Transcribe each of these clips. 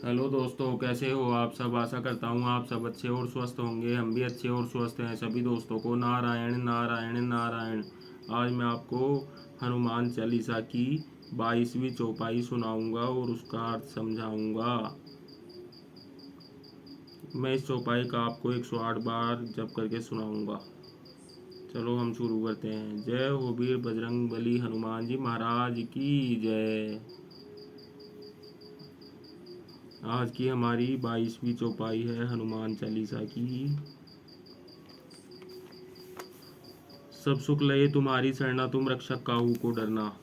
Hello दोस्तों, कैसे हो आप सब। आशा करता हूँ आप सब अच्छे और स्वस्थ होंगे। हम भी अच्छे और स्वस्थ हैं। सभी दोस्तों को नारायण नारायण नारायण। आज मैं आपको हनुमान चालीसा की 22वीं चौपाई सुनाऊंगा और उसका अर्थ समझाऊंगा। मैं इस चौपाई का आपको 108 बार जप करके सुनाऊंगा। चलो हम शुरू करते हैं। जय हो वीर बजरंग बली हनुमान जी महाराज की जय। आज की हमारी 22वीं चौपाई है हनुमान चालीसा की। सब सुख लये तुम्हारी सरना, तुम रक्षक काहू को डरना।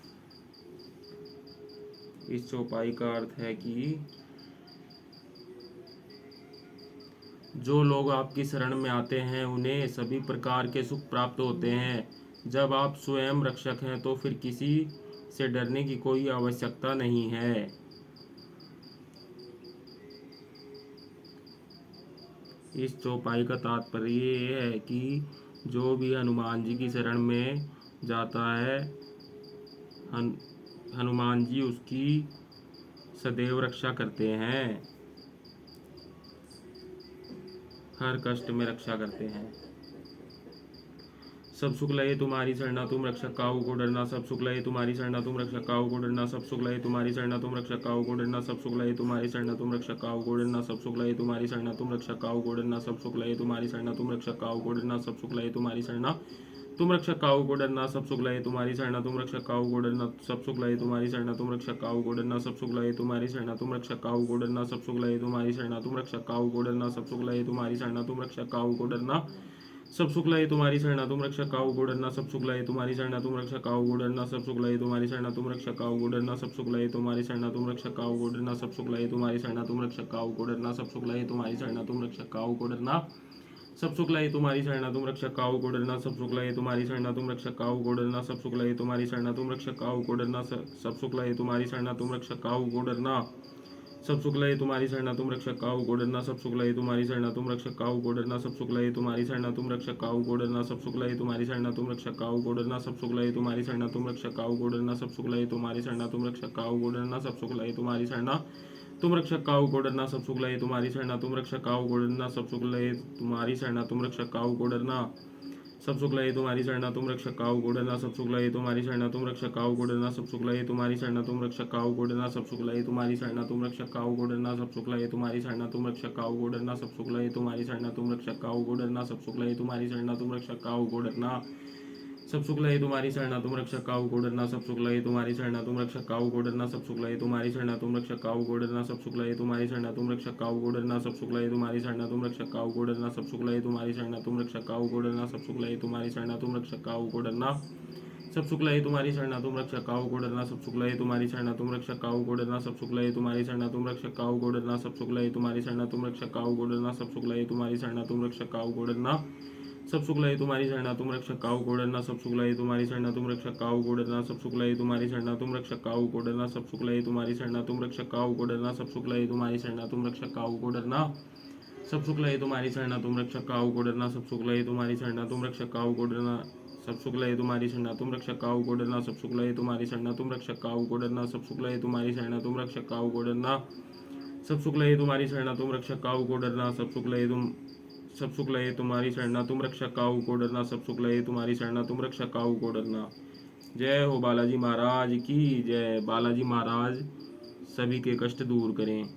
इस चौपाई का अर्थ है कि जो लोग आपकी शरण में आते हैं उन्हें सभी प्रकार के सुख प्राप्त होते हैं। जब आप स्वयं रक्षक हैं तो फिर किसी से डरने की कोई आवश्यकता नहीं है। इस चौपाई का तात्पर्य ये है कि जो भी हनुमान जी की शरण में जाता है, हनुमान जी उसकी सदैव रक्षा करते हैं। हर कष्ट में रक्षा करते हैं। सब सुख लये तुम्हारी सरना, तुम रक्षक काहू को डरना। सब सुख लये तुम्हारी सरना, तुम रक्षक काहू को डरना। सब सुख लये तुम्हारी सरना, तुम रक्षक काहू को डरना। सब सुख लये तुम्हारी सरना, तुम रक्षक काहू को डरना। सब सुख लये तुम्हारी सरना, तुम रक्षक काहू को डरना। सब सुख लये तुम्हारी सरना, तुम रक्षक काहू को डरना। सब सुख लये तुम्हारी सरना, तुम रक्षक काहू को डरना। सब सुख लये तुम्हारी सरना, तुम रक्षक काहू को डरना। सब सुख लये तुम्हारी सरना, तुम रक्षक काहू को डरना। सब सुख लये तुम्हारी सरना, तुम रक्षक काहू को डरना। सब सुख लये तुम्हारी सरना, तुम रक्षक काहू को डरना। सब सुख लये तुम्हारी सरना, तुम रक्षक काहू को डरना। सब सुख लये तुम्हारी सरना, तुम रक्षक काहू को डरना। सब सुख लये तुम्हारी सरना, तुम रक्षक काहू को डरना। सब सुख लये तुम्हारी सरना, तुम रक्षक काहू को डरना। सब सुख लये तुम्हारी सरना, तुम रक्षक काहू को डरना। सब सुख लये तुम्हारी सरना, तुम रक्षक काहू को डरना। सब सुख लये तुम्हारी सरना, तुम रक्षक काहू को डरना। सब सुख लये तुम्हारी सरना, तुम रक्षक काहू को डरना। सब सुख लये तुम्हारी सरना, तुम रक्षक काहू को डरना। सब सुख लये तुम्हारी सरना, तुम रक्षक काहू को डरना। सब सुख लये तुम्हारी सरना, तुम रक्षक काहू को डरना। सब सुख लये तुम्हारी सरना, तुम रक्षक काहू को डरना। सब सुख लये तुम्हारी सरना, तुम रक्षक काहू को डरना। सब सुख लये तुम्हारी सरना, तुम रक्षक काहू को डरना। सब सुख लये तुम्हारी सरना, तुम रक्षक काहू को डरना। सब सुख लये तुम्हारी सरना, तुम रक्षक काहू को डरना। सब सुख लये तुम्हारी सरना, तुम रक्षक काहू को डरना। सब सुख लये तुम्हारी सरना, तुम रक्षक काहू को डरना। सब सुख लये तुम्हारी सरना, तुम रक्षक काहू को डरना। सब सुख लये तुम्हारी सरना, तुम रक्षक काहू को डरना। सब सुख लये तुम्हारी सरना, तुम रक्षक काहू को डरना। सब सुख लये तुम्हारी सरना, तुम रक्षक काहू को डरना। सब सुख लये तुम्हारी सरना, तुम रक्षक काहू को डरना। सब सुख लये तुम्हारी सरना, तुम रक्षक काहू को डरना। सब सुख लये तुम्हारी सरना, तुम रक्षक काहू को डरना। सब सुख लये तुम्हारी सरना, तुम रक्षक काहू को डरना। सब सुख लये तुम्हारी सरना, तुम रक्षक काहू को डरना। सब सुख लये तुम्हारी सरना, तुम रक्षक काहू को डरना। सब सुख लये तुम्हारी सरना, तुम रक्षक काहू को डरना। सब सुख लये तुम्हारी सरना, तुम रक्षक काहू को डरना। सब सुख लये तुम्हारी सरना, तुम रक्षक काहू को डरना। सब सुख लये तुम्हारी सरना, तुम रक्षक काहू को डरना। सब सुख लये तुम्हारी सरना, तुम रक्षक काहू को डरना। सब सुख लये तुम्हारी सरना, तुम रक्षक काहू को डरना। सब सुख लये तुम्हारी सरना, तुम रक्षक काहू को डरना। सब सुख लये तुम्हारी सरना, तुम रक्षक काहू को डरना। सब सुख लये तुम्हारी सरना, तुम रक्षक काहू को डरना। सब सुख लये तुम्हारी सरना, तुम रक्षक काहू को डरना। सब सुख लये तुम्हारी सरना, तुम रक्षक काहू को डरना। सब सुख लये तुम्हारी सरना, तुम रक्षक काहू को डरना। सब सुख लये तुम्हारी सरना, तुम रक्षक काहू को डरना। सब सुख लये तुम्हारी सरना, तुम रक्षक काहू को डरना। सब सुख लये तुम्हारी सरना, तुम रक्षक काहू को डरना। सब सुख लये तुम्हारी सरना, तुम रक्षक काहू को डरना। सब सुख लये तुम्हारी सरना, तुम रक्षक काहू को डरना। सब सुख लये तुम्हारी सरना, तुम रक्षक काहू को डरना। सब सुख लये तुम्हारी सरना, तुम रक्षक काहू को डरना। सब सुख लये तुम्हारी सरना, तुम रक्षक काहू को डरना। सब सुख लये तुम्हारी सरना, तुम रक्षक काहू को डरना। सब सुख लये तुम्हारी सरना, तुम रक्षक काहू को डरना। सब सुख लये तुम्हारी सरना, तुम रक्षक काहू को डरना। सब सुख लये तुम्हारी सरना, तुम रक्षक काहू को डरना। जय हो बालाजी महाराज की जय। बालाजी महाराज सभी के कष्ट दूर करें।